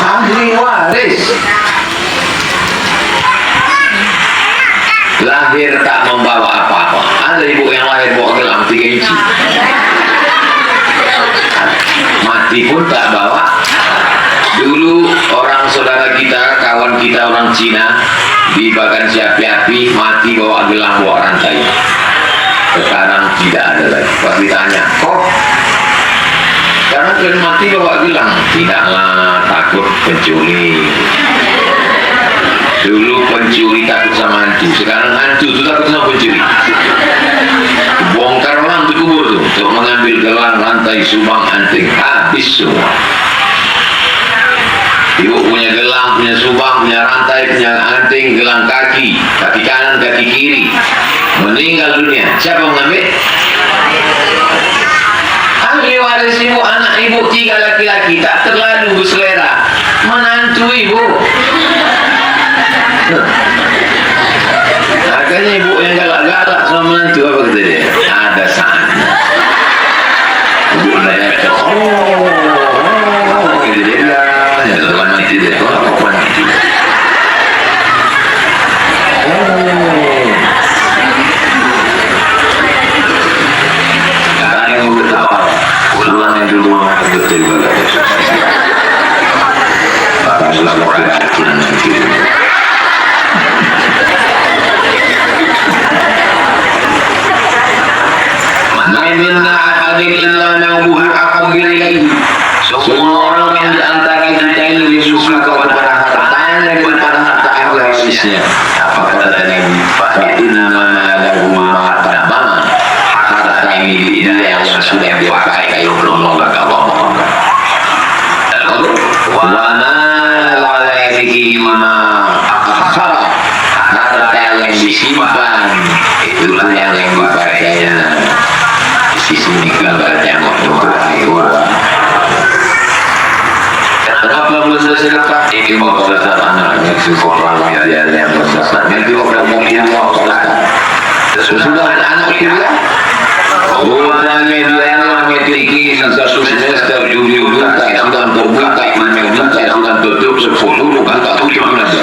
ahli waris. Lahir tak membawa apa-apa. Ada ibu yang lahir bawa gelang 3 inci. Mati pun tak bawa. Dulu orang saudara kita, kawan kita orang Cina dibakar si api-api, mati bawa gelang, bawa rantai. Sekarang tidak ada lagi. Pas ditanya, kok sekarang kan mati bawa gelang? Tidaklah, takut pencuri. Dulu pencuri takut sama hantu, sekarang hantu itu takut sama pencuri. Bongkar orang di kubur tuh untuk mengambil gelang, rantai, subang, anting, habis semua. Ibu punya gelang, punya subang, punya rantai, punya anting, gelang kaki, kaki kanan, kaki kiri. Meninggal dunia, siapa mengambil? Ahli waris ibu, anak ibu 3 laki-laki, tak terlalu berselera. Menantu ibu. Makanya ibu yang galak-galak sama menantu, apa kata dia? Ada saatnya. Ibu nanya, gitu dia bilang, ya dalam hati dia, apa nanti? Sekarang yang bertawa, ulangnya dulu betul juga. Barulah berarti nanti. Minna ahadin illa nabuhu aqbil ilaihi. Semua orang yang diantara kita ini lebih suka kepada hartanya daripada harta ahli warisnya. Apa kata Nabi? Fa inna lahu ma qaddama. Harta ini dia yang sudah dipakai Allah bagi Allah. Lalu wa ma alaihi ma akhara. Harta yang disimpan itulah yang dipakainya. Di sini gambarnya kenapa belum sedekah? Ini mau sedekah anaknya sekolah dia yang besar. Nanti orang mungkin mau sedekah. Sudah anak kuliah. Bukannya dia yang memiliki satu semester 7 juta, sudah terbuka 5 juta, sudah tutup 10 juta, tutup 15.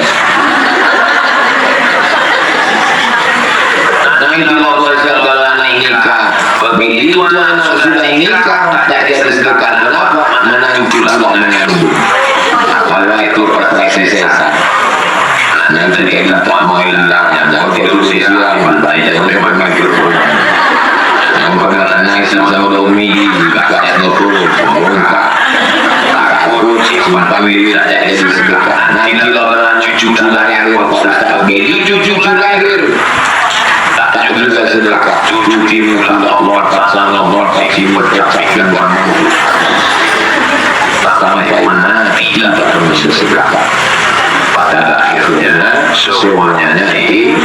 Nanti mau sedekah anak nikah. Begitu anak sudah nikah, tak ada sedekah. Kenapa? Menantu tidak mengandung. Kalau itu operasi sesar. Nanti kita tak mau hilangnya. Jangan itu silang. Jangan pakai mikrofon. Yang bakalan nangis sama umi, kakaknya nopul, bongkar. Takut sumpah diri tak ada sedekah. Nanti kalau cucu lahir, jadi cucu lahir. Tak juga sedekah. Cuci muka Allah, tak sana Allah, tak simut, tak sakin bangun. Tak sampai mati, tak bisa sedekah. Pada akhirnya, semuanya jadi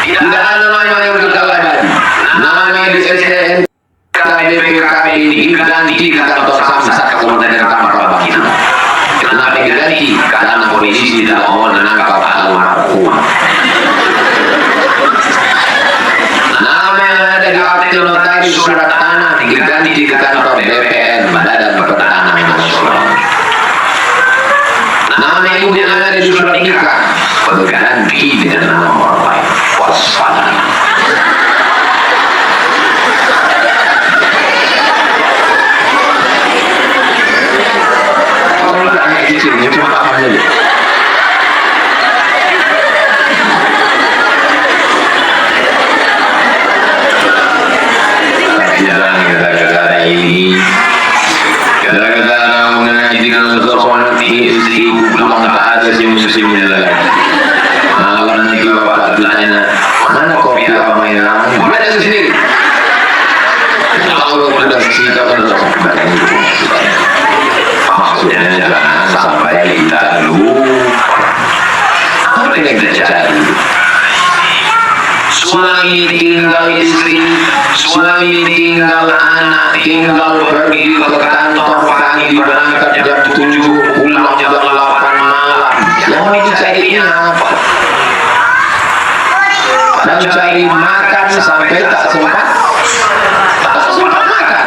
tidak ada nama yang berkala lagi. Namanya di SDN, KDPKP diganti ke kantor Samsat, Kementerian Kamar itu. Kenapa diganti? Karena polisi tidak mau menangkap almarhum. Akte notaris surat tanah diganti ke kantor BPN, Badan Pertanahan Nasional. Nama ibu yang ada di surat nikah berganti dengan nama orang lain. Waspada. Orang tak hanya kecil, cuma tak hanya dia. Gara-gara mengenai dengan sesuatu istri belum tak ada musim-musimnya lagi. Malam nanti bapak ditanya, mana kopi apa yang ada di sini? Kalau sudah cerita kan maksudnya jangan sampai kita lupa apa yang kita cari. Suami tinggal istri, suami tinggal anak, tinggal pergi ke kantor pagi, berangkat jam 7, pulang jam 8 malam. Yang mau dicarinya apa? Dan cari makan sampai tak sempat makan.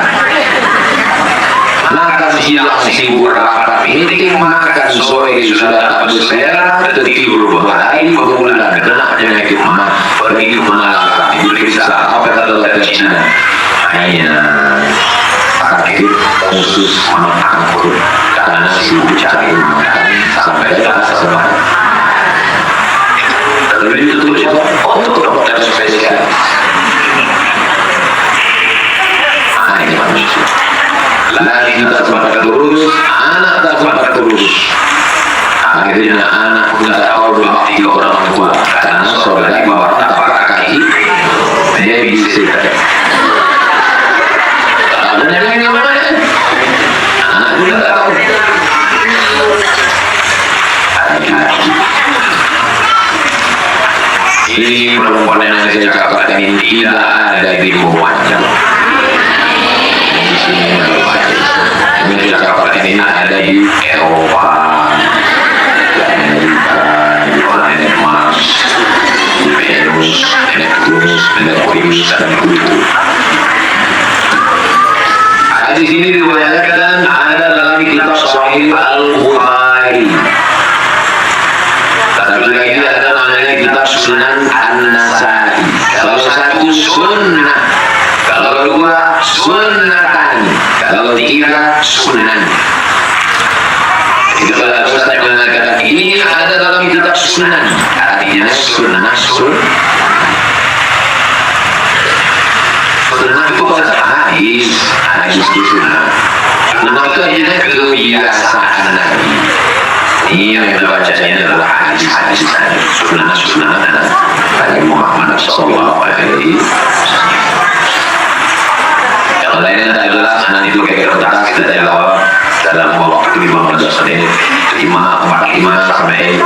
Makan siang sibuk rapat meeting, makan sore sudah tak berselera, tertidur berhari berbulan, kena penyakit mah, pergi ke Malaka, diperiksa apa kata dokter Cina, hanya sakit khusus mengangkut karena sibuk cari makan sampai tak semangat. Lebih itu juga untuk dokter spesialis. Ini manusia. Lari tak sempat terurus, anak tak sempat terurus. Akhirnya anak tidak tahu berbakti orang tua karena saudara bawa tapak kaki babysitter. Lalu yang mana? Anak pun tidak tahu. Laki-laki. Ini perempuan yang saya cakapkan ini tidak ada di rumahnya. Ini saya cakapkan ini ada di Eropa, di Amerika, di planet Mars, di Venus, Neptunus, Merkurius, dan Pluto. Di sini diriwayatkan ada dalam kitab Sahih Al-Bukhari. Tapi lagi ada namanya kitab Sunan An-Nasai. Kalau satu sunnah, kalau dua sunnatan, kalau tiga sunan. Itu kalau Ustaz mengatakan ini ada dalam kitab Sunan, artinya sunnah sunnah itu bahasa hadis itu sunnah. Sunnah itu artinya kebiasaan Nabi. Ini yang bacanya adalah hadis sunnah Nabi Muhammad Sallallahu Alaihi Wasallam. Kalau lainnya tak jelas, nanti itu kayak kertas kita jawab dalam waktu 15 menit, 5 sampai 6.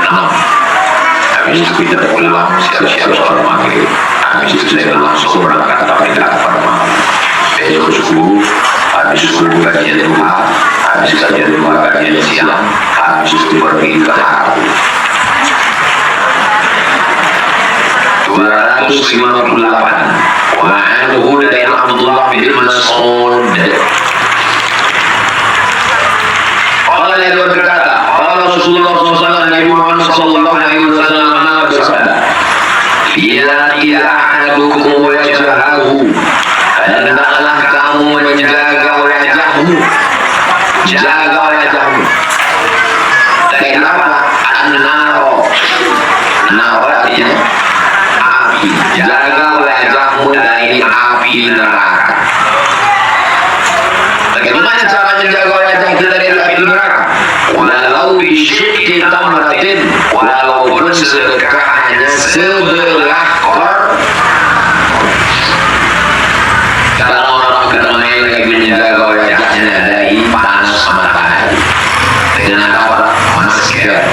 Habis itu kita pulang siap-siap sholat maghrib. Habis itu saya langsung berangkat pada malam. Besok subuh, habis subuh kajian duha, habis kajian duha kajian siang, habis itu pergi ke haram. 258. وعنه dari Abdullah bin Mas'ud. Allah yang berkata, Allah Rasulullah SAW, Nabi Muhammad SAW bersabda, bila tidak ahadukum wajhahu, hendaklah kamu menjaga wajahmu, jaga wajahmu. Kenapa? An-naro, naro artinya api. Jaga wajahmu dari api neraka. Bagaimana cara menjaga wajah kita dari api neraka? Walau bisyikki tamratin, walaupun sedekah hanya sebelah kor. Kalau orang ketemu lagi menjaga wajahnya dari panas matahari, dengan apa? Masker.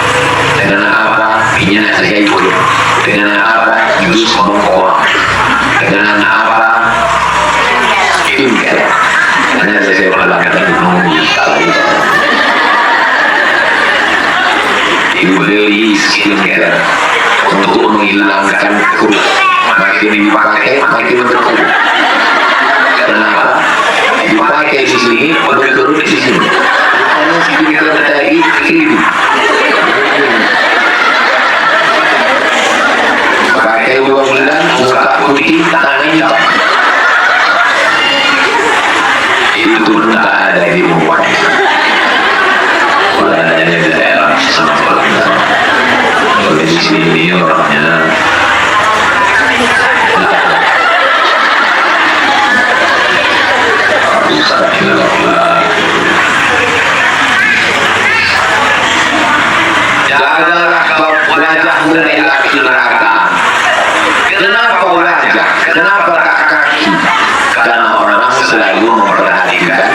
Dengan apa? Minyak zaitun. Dengan apa? Jus bengkoang. Dengan apa? Skincare. Karena saya melakukan itu sekali. Dibeli skincare untuk menghilangkan kulit. Makin dipakai, makin berkerut. Kenapa? Dipakai di sini, berkerut di sini. Karena skincare tadi kiri. Pakai 2 bulan, muka putih, tangan hitam. Itu pun tak ada di rumah. Kalau adanya di daerah sama orang. Kalau di sini orangnya jagalah wajahmu dari api neraka. Kenapa wajah? Kenapa tak kaki? Karena orang selalu memperhatikan.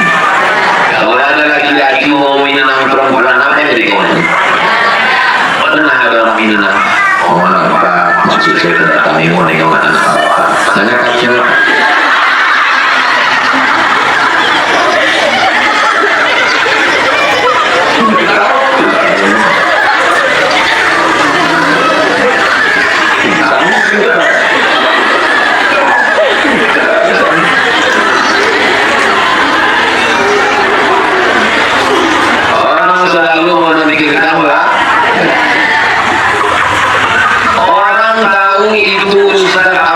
Kalau ada laki-laki mau minang perempuan, apa yang dikatakan? Pernah ada orang minang? Oh, apa? Maksud saya tidak tahu mau nengok apa? Tanya kacil.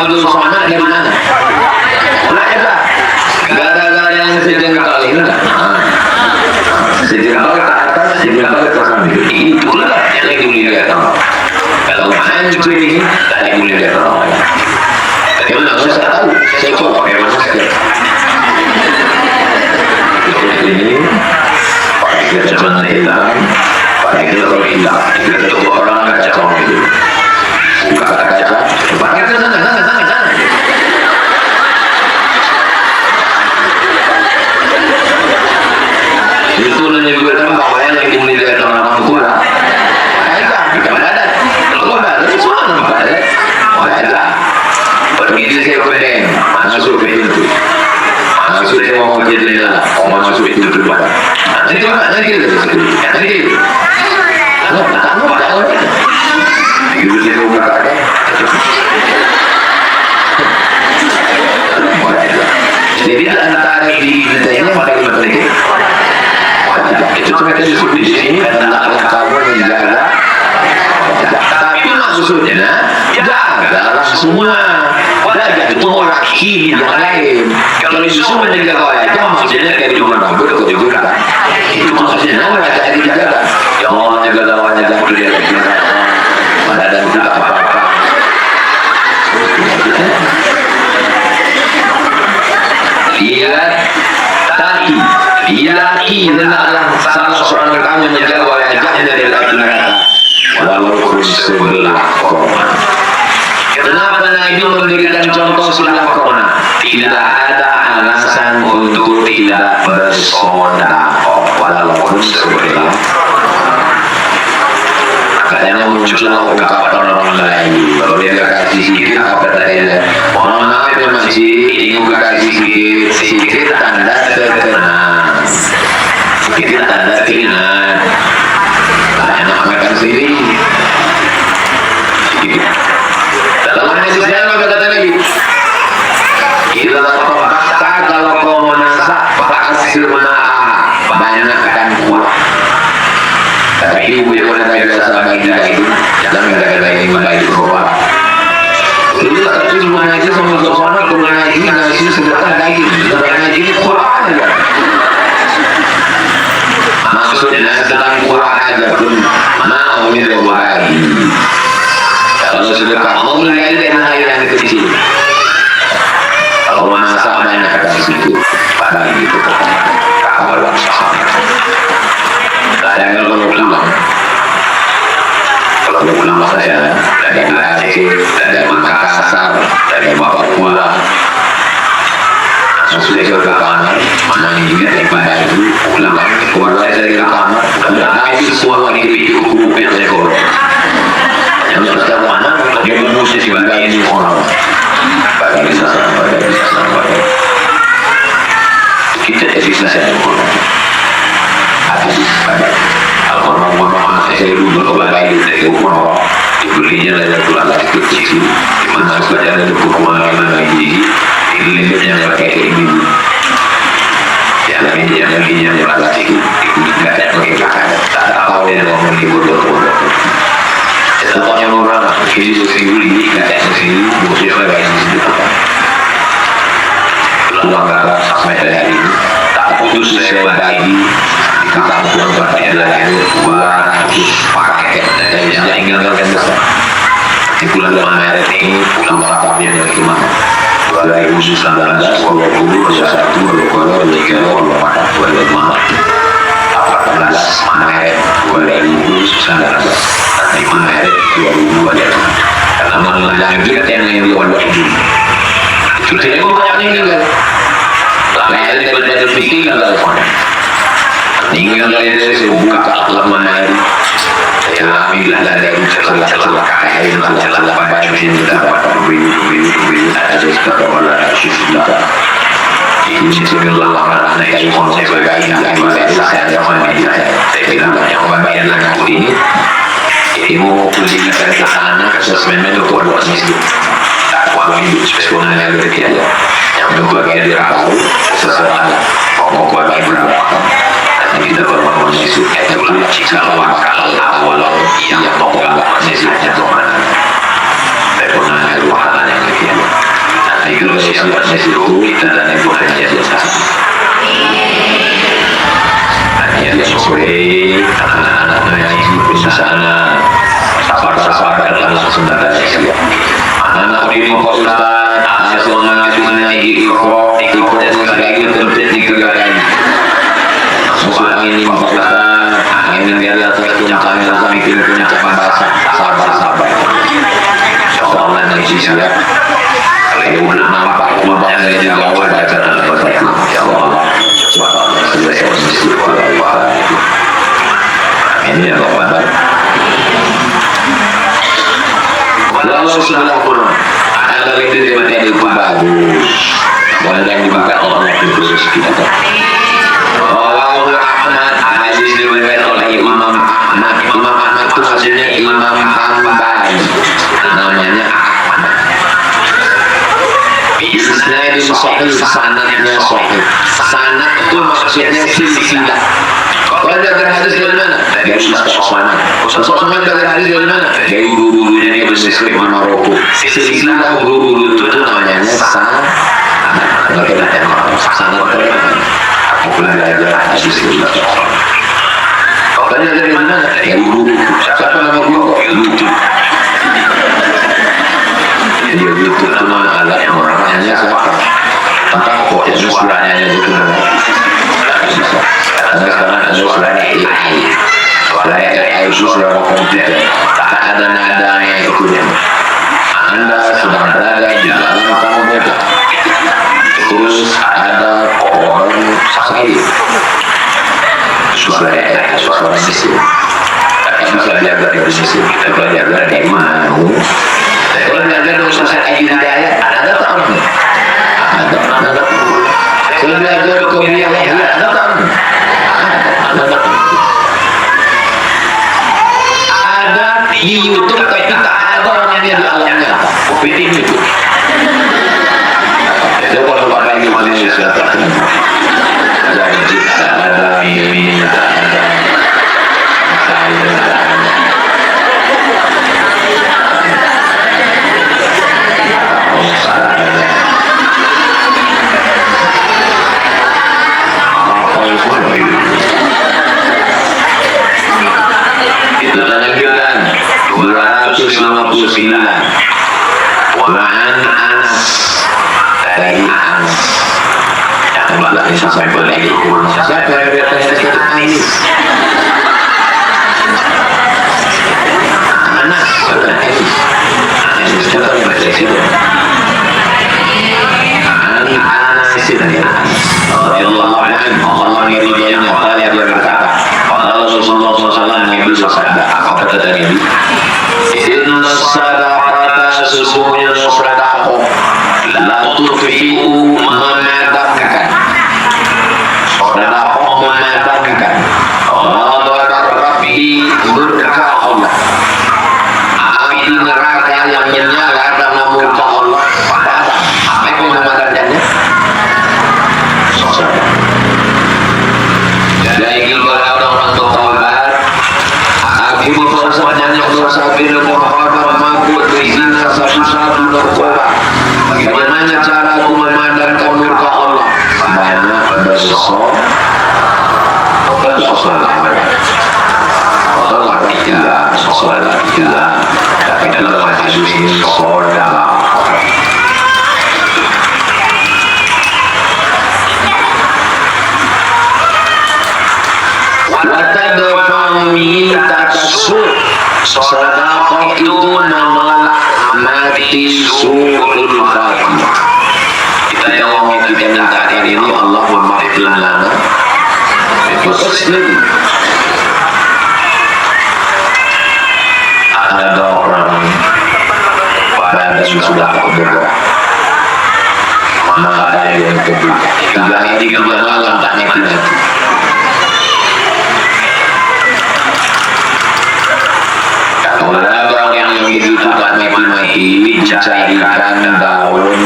Abdul Somad dari mana? Nah, ya, gara-gara yang sejengkal ini lah. Sejengkal ke atas, sejengkal ke samping. Itulah yang dimuliakan Allah. Kalau hancur ini, tak dimuliakan Allah. Memang saya tahu, saya kok pakai masker. Ini pakai kacamata hitam, pakai gelok hitam, itu orang kacau itu. Buka kaca, pakai ke sana. Itu menyebutkan bahwa yang dimuliakan orang tua. Kaca, bukan badan. Kalau badan itu semua nampak ya. Kaca. Begitu saya keren, masuk ke pintu. Masuk saya mau ke jendela, mau masuk pintu depan. Nanti. Tak mau. Itu saya buka kaca. Jadi antara diri kita ini yang paling penting. Itu cuma disebut di sini hendaklah kamu menjaga. Tapi maksudnya jagalah semua. Belajar itu mewakili yang lain. Kalau justru menjaga wajah maksudnya dari mana? Betul juga. Itu maksudnya wajah itu dijaga. Ya Allah jaga wajah dia. Badan tidak apa-apa. Lihat laki hendaklah salah seorang kamu menjaga wajahnya dari api neraka walaupun sebelah koma. Kenapa Nabi memberikan contoh sebelah koma? Tidak ada alasan untuk tidak bersodako walaupun sebelah. Katanya muncul ungkapan orang lain, kalau dia kasih sedikit apa katanya, mohon maaf ya masjid, ini gue kasih sedikit tanda terkenal, sedikit tanda keringat, enak makan sendiri. Dalam hadis yang apa kata lagi? Kita bahkan kalau kau menasak pasir banyakkan kuah. Tapi ibu yang mana biasa bagi itu, jangan gara-gara yang baik keluar. Jadi tak cuma ngaji sama sama kalau ngaji ngasih sedekah lagi, ngaji ini Quran aja. Maksudnya sedang Quran aja pun mau minta bagi. Kalau sedekah mau beli dengan yang kecil. Kalau masak banyak kan situ bagi itu kalau sama. Saya kalau pulang saya dari Aceh, dari Makassar, dari Papua, sudah ke kamar, mandi, dari baju, pulang keluar dari kamar, sudah habis semua di buku yang saya korong. Yang pertama, dia mengusir bagi orang, bagi sana. Kita jadi saya korong. Kalau saya dulu kembali dari umroh, dibelinya dari kelas kecil, dimasukkan dari buku lagi, dilihatnya pakai ini, yang plastik, tidak ada pakai karet, tak tahu yang mau dibodoh-bodoh. Pokoknya orang ini beli, karet sini, bosnya lagi sedekah. Pulang ke sampai hari ini, tak putus saya bagi. Kita pulang berarti ada 200 paket dan bisa tinggalkan besar. Di bulan Maret ini pulang tahapnya yang gimana? 2019, 20, 21, 22, 23, 24, 25, 14 Maret 2019, 5 Maret 2022. Karena melanjutkan yang dibuat ini. Sudah banyak yang tinggal. Lahir daripada pikir tinggal dari buka lemari, ambillah dari celah-celah kain, celah-celah baju yang dapat beli, ada sekolah kita. Ini lamaran dari konsep bagi saya mandi. Saya bilang yang bagian aku ini mau beli ke sana sesuai dengan buat miskin. Aku hidup sesuai dengan dia. Yang berbagai tahu sesuatu mau bagi berapa. Kita berbangun Yesus itulah cikal bakal awal yang mau masih saja Tuhan. Saya pernah luahan yang di situ kita naik pengajian kajian sore, anak-anak mengaji di sana, sabar-sabar anak sebentar siap. Anak ini Pak Ustaz, hasil mengaji ikro lagi penting 3 kali. Masuk angin Pak Ustaz, angin dari atas kencang samping kencang basah, sabar-sabar. Soalnya nanti siap. Kalau udah nampak lubang dari jauh baca dan baca. Ya Allah, subhanallah selesai istighfar. Ini ya Allah. Lalu sebelah Quran ada itu dia itu bagus. Dan dibuka oleh itu kita. Wallahu Ahmad hadis diriwayatkan oleh Imam Ahmad. Imam Ahmad itu maksudnya Imam Hambali. Namanya Ahmad. Isnadin sahih, sanadnya sahih. Sanad itu maksudnya silsilah. Kalau dari hadis dari mana? Dari Ustaz Osman. Ustaz Osman dari hadis dari mana? Dari guru-gurunya di Mesir di Maroko. Silsilah guru-guru itu namanya sanad. Sanad aku belajar hadis dari Ustaz Osman. Kalau dari mana? Dari guru. Siapa nama guru? YouTube. YouTube itu nama alat orangnya siapa? Entah kok itu suaranya itu bisa. Karena sekarang ada suara AI. Suara AI itu suara komputer. Tak ada nadanya itu. Anda sedang berada di dalam komputer. Terus ada pohon sawit. Suara AI, suara mesin. Bisa belajar dari mesin. Kita belajar dari mana? Kalau belajar dari Ustaz Aji Hidayat, ada tak orangnya? Ada. Kalau belajar kuliah ada tak orangnya? Ada di YouTube tapi tak ada orangnya di alam nyata. Seperti itu. Saya kalau pakai ini Malaysia tak kenapa. Janji tak ada, ini tak ada. Saya tak ada. Kita lanjutkan 259 Wa'an Anas dari Anas yang belakang sampai lagi siapa yang berkata Anis Anas bukan Anis Anis itu kan presiden Anas dari Anas radhiyallahu anhu Allah meridainya qala dia berkata Rasulullah SAW Nabi bersabda apa kata Nabi inna sadaqata sesungguhnya sedekah la tudfi'u memadamkan sedekah memadamkan ghadab Rabbi murka Allah api neraka yang menyala karena murka Allah padam apa yang memadamkannya jadi kalau orang bertobat akhirnya dosanya dosa bila berhadap mabuk berzina satu-satu bertobat. Bagaimana cara aku memadamkan murka Allah? Banyak bersolat. Allah tidak solat tidak. Tapi dalam hadis ini solat. Minta kasut sedekah itu menolak mati su'ul khatimah. Kita yang mau kita minta ini Allah memaafkan lana muslim. Ada orang badan sudah bergerak maka yang kedua 3 hari 3 malam tak mati. Orang yang begitu tak mati-mati dicarikan daun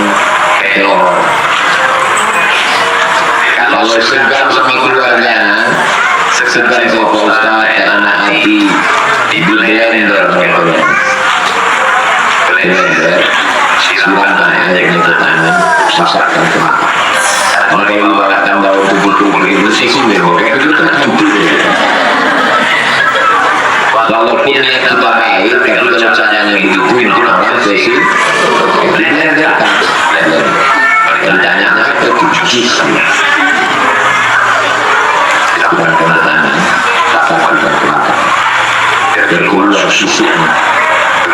teror. Kalau segan sama keluarga, segan sama Ustaz dan anak hati di blender blender siram tangan ke tangan susah walaupun niat kita baik, tapi kalau caranya begitu mungkin orang sesi dibenarkan. Pertanyaannya apa itu jis? Kurang kebenaran, tak akan terkelakar. Keluar susunya,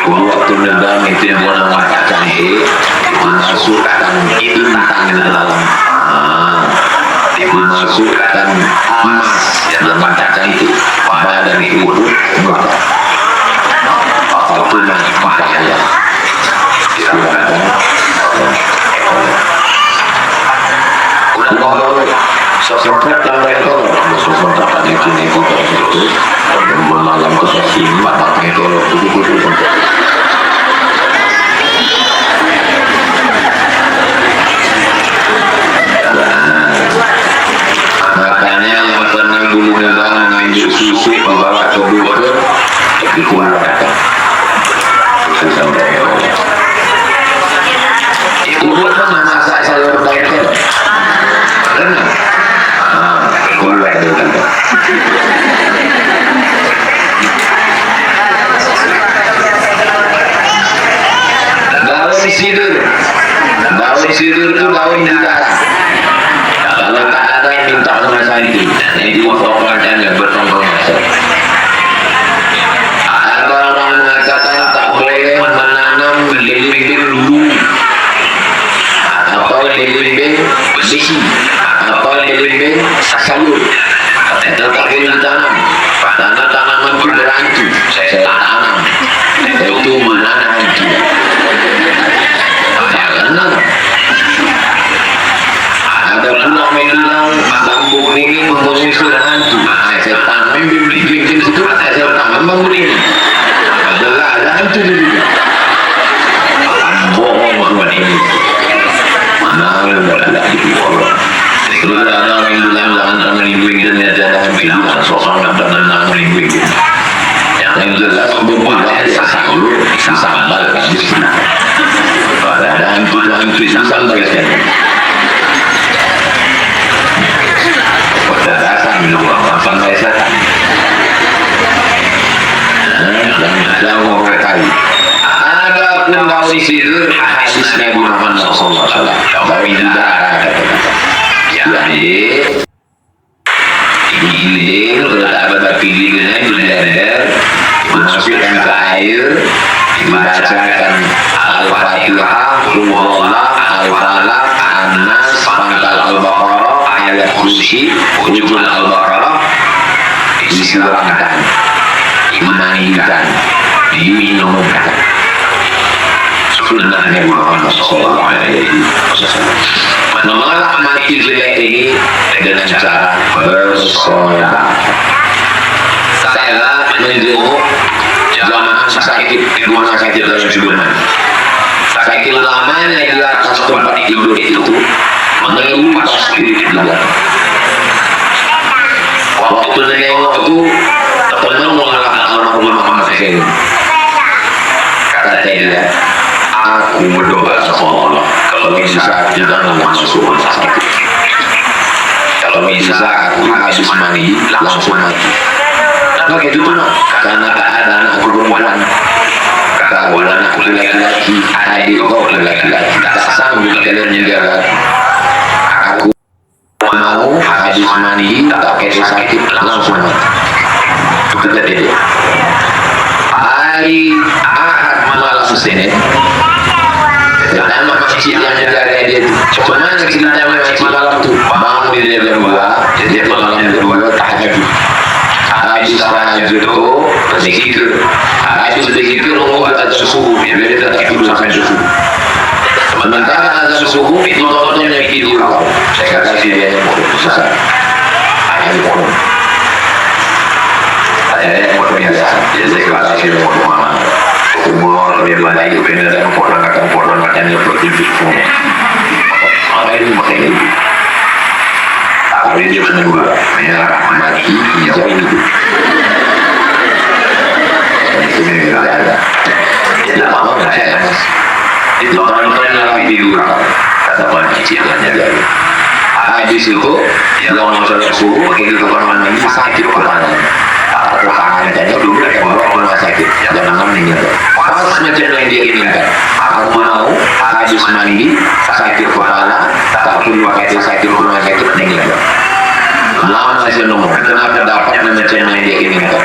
keluar tunedang itu yang warna cantik, dimasukkan intang ke dalam, dimasukkan emas yang mata cantik, badan itu muka, itu bahaya. Sempat tambah kalau sempat tadi kini kita itu malam ke sini matanya kalau kudu makanya yang pernah dulu negara mengambil susu membawa ke dokter dikeluarkan ibu pernah masak sayur bayam pernah keluar dari kantor. Daun sidur itu daun bidara. Kalau tak ada yang minta sama saya itu, ini fotokannya bertambah masa. Ada orang mengatakan tak boleh menanam belimbing dulu, atau belimbing besi, atau belimbing sayur. Itu tak boleh ditanam. Karena tanaman itu berhantu. Saya tanam. Itu menanam hantu. Jangan. Ada pula bilang bambu ini mengusir hantu. Saya tanam bibit situ, saya tanam bambu ini. Ada hantu juga. Bohong buat ini. Mana ada itu orang. Kalau ada orang yang bilang jangan tanam bibit dan ada hantu bilang soal tanam bibit. Yang jelas beberapa sayur disambal kan. Ada hantu disambal kan. Sampai setan yang mengetahui ada pun daun sidur hadis Nabi Muhammad SAW daun bidara jadi digiling letak pilihnya di blender dimasukkan ke air dibacakan Al-Fatihah Al-Wallah Al-Falaq An-Nas Pangkal Al-Baqarah ayat kursi ujung Al-Baqarah disiramkan, dimandikan, diminumkan. Sunnah Nabi Muhammad SAW. Menolak mati jelek ini dengan cara bersolat. Saya menjenguk jamaah sakit di rumah sakit dalam Sudirman. Sakit lamanya di atas tempat tidur itu mengelupas diri di belakang. Waktu nengok itu teman mengalahkan almarhum Muhammad Hussein. Kata dia, aku berdoa sama Allah kalau bisa jangan masuk rumah sakit. Kalau bisa aku habis mandi langsung mati. Nah gitu tuh, karena tak ada anakku perempuan. Kalau anakku laki-laki, adik kau laki-laki, tak sanggup kalian menjaga. Aku mau habis mandi tak kena sakit langsung mati. Itu dia. Hari Ahad malam Senin pertama masjid yang menjaga dia itu cuma ceritanya masjid malam itu bangun di jam 2 dia malam jam 2 tahajud habis tahajud itu berzikir habis berzikir orang azan subuh dia tetap tidur sampai subuh sementara azan subuh itu nontonnya video saya kasih dia yang selesai saya mau biasa jadi saya kasih dia mau mana umur lebih baik benar dan porang macamnya bertujuh semua apa ini makanya tapi dia menunggu merah mati hijau itu itu tidak ada tidak mau saya mas itu orang-orang yang video kata Pak cicilannya dari habis itu yang masalah suhu begitu orang ini sakit kepala atau tangan jadi dulu mereka bawa ke rumah sakit jangan meninggal. Pas macam yang dia inginkan. Aku mau habis mandi sakit kepala, tak perlu pakai sakit rumah sakit meninggal. Lama saya ngomong, kenapa dapat macam yang dia inginkan?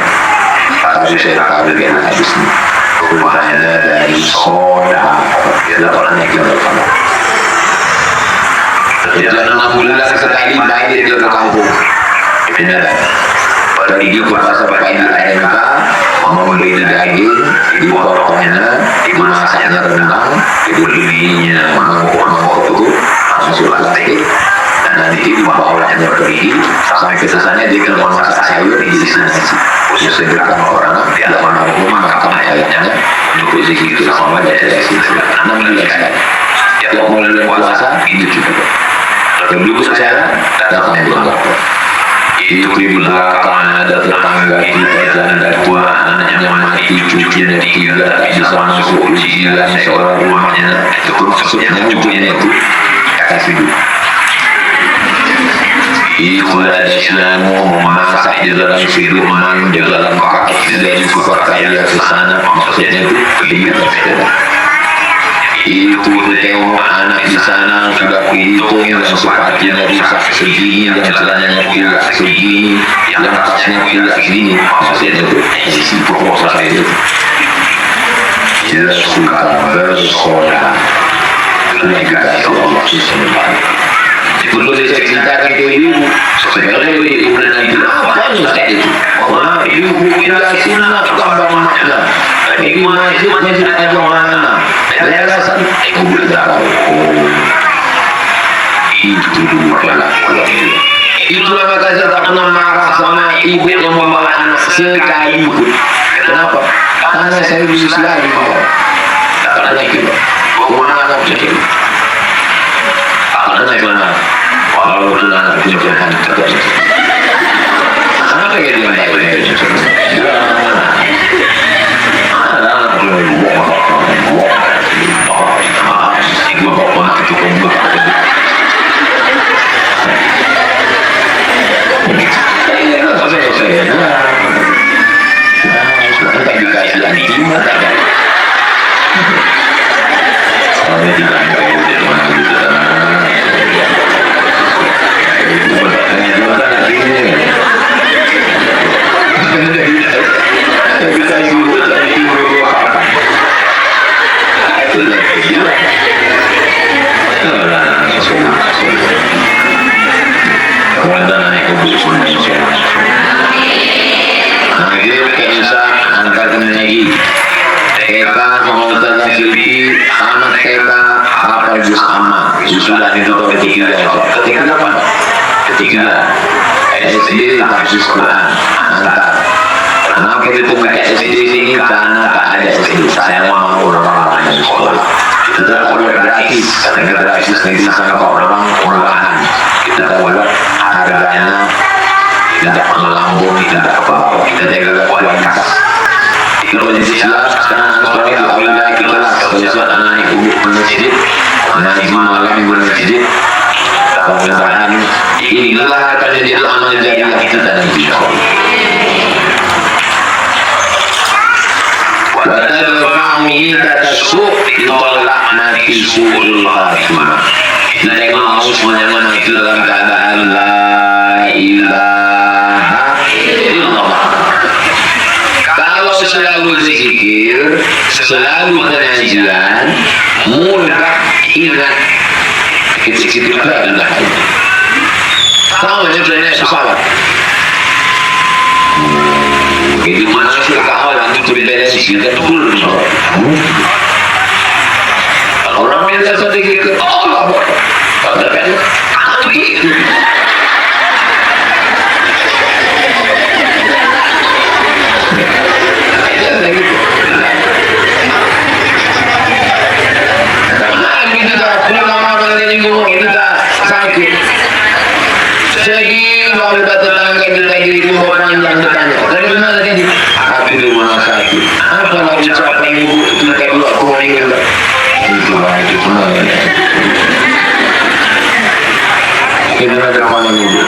Tapi saya tahu dia habisnya. Rupanya dari soda, dia orang yang kita tahu. Jalan 6 bulan sekali balik dia ke kampung. Benar. Pergi ke pasar pagi RMK, membeli daging, dipotongnya, dimasaknya rendang, dibelinya mangkok-mangkok itu, masuk plastik, nanti dibawanya pergi, sampai ke sana dia tinggal masak sayur di sini nasi. Sederhana orang, dia almarhum makan ayamnya, untuk zikir sama dari sini. 6 bulan sekali. Tiap mulai puasa, itu juga. Dulu saya datang bulan itu di belakang ada tetangga kita janda tua, anaknya mati, cucunya 3 tak bisa masuk ujian seorang rumahnya, itu maksudnya ujungnya itu kasih duit. Itu ada Islamu memasak di dalam Sudirman, di dalam kaki dari Sukaraya ke sana, maksudnya itu kelihatan sepeda. Itu tengok anak di sana sudah kuhitung yang sepatunya rusak segini, yang celananya pula segini, yang tasnya pula segini, maksudnya itu isi pokok saya itu. Dia suka bersolat, itu dikasih Allah SWT. Perlu saya ceritakan ke ibu, sebenarnya ibu nanti apa Ustaz itu? Wah, ibu bila sunnah gambar makna. Ibu masjid ada mana? Saya rasa ibu tidak tahu. Itu dulu kelakuan dia. Itulah maka saya tak pernah marah sama ibu yang membawa anak sekalipun. Kenapa? Karena saya bisa selalu bawa. Tak pernah gitu. Bawa anak kecil. Tak pernah. Kalau sudah anak punya Tuhan, apa yang dia baik? Sudah itu tahun ketiga SD tahfiz Quran antar. Kenapa ditunggu ke SD ini? Karena tak ada SD. Saya mau orang-orang yang sekolah. Kita tak buat gratis, karena gratis nanti sama orang murahan. Kita buat harganya tidak melambung, tidak apa-apa. Kita jaga kualitas. Kalau jadi siap, sekarang sekolah di awal kita lah. Kalau anak ibu masjid, ngaji malam di masjid, mudah-mudahan inilah akan jadi amal jariah kita nanti. Watadfa'uni kata su'h ditolak mati su'ul khatimah. Kita mau semuanya mati dalam keadaan la ilaha illallah. Kalau selalu zikir, selalu pengajian, mudah ingat kita adalah sama macam naik pesawat. Jadi masuk ke awal itu berbeda dan full. Orang yang biasa dikit Allah, tapi apa itu? Kalau tetangga kita di rumah panjang bertanya, dari mana tadi? Aku di rumah sakit. Apa lagi ucapan ibu kita dua kuning itu? Itu semuanya. Kita ada mana ibu?